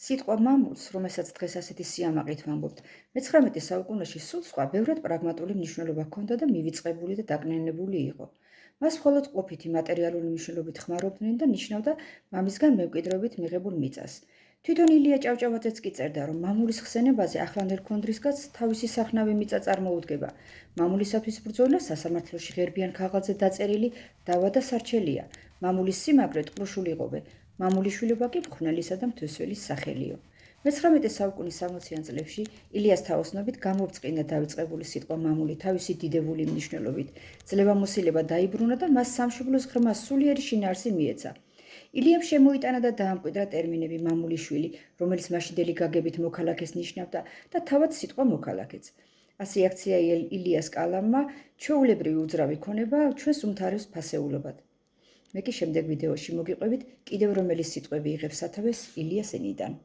სიტყვა მამულს, რომელსაც დღეს ასეთი სიამაყით ვამბობთ, მე-19 საუკუნეში სულ სხვა, ბევრად პრაგმატული მნიშვნელობა ჰქონდა და მივიწყებული და დაკნინებული იყო. მას მხოლოდ ყოფითი მატერიალური მნიშვნელობით ხმარობდნენ და ნიშნავდა მამისგან მემკვიდრეობით მიღებულ მიწას. თვითონ ილია ჭავჭავაძეც კი წერდა, რომ მამულის ხსენებაზე ახლანდ ერქონდრისგან თავისი სახნავი მიწა წარმოუდგება. მამულისათვის ბრძოლა სასამართლოში ღერბიან ქაღალდზე დაწერილი დავა და სარჩელია. მამულის სიმაგრე ტყრუშული იღობე. მამულიშვილობა კი მხვნელისა და მთვისველის სახელიო. მე-19 საუკუნის 60-იან წლებში ილიას თაოსნობით გამოვწყინა დავიწყებული სიტყვა მამული თავისი დიდებული მნიშვნელობით. ძლევამოსილება დაიბრუნა და მას სამშობლოს ღრმა სულიერი შინაარსი მიეცა. ილიამ შემოიტანა და დაამკვიდრა ტერმინები მამულიშვილი, რომელიც მაშინდელი გაგებით მოქალაქეს ნიშნავდა და თავად სიტყვა მოქალაქეც. ასე აქცია ილიას კალამმა ჩვეულებრივი უძრავი ქონება ჩვენს უმთავრეს ფასეულობად. მე კი შემდეგ ვიდეოში მოგიყვებით კიდევ რომელი სიტყვები იღებს სათავეს ილიას ენიდან.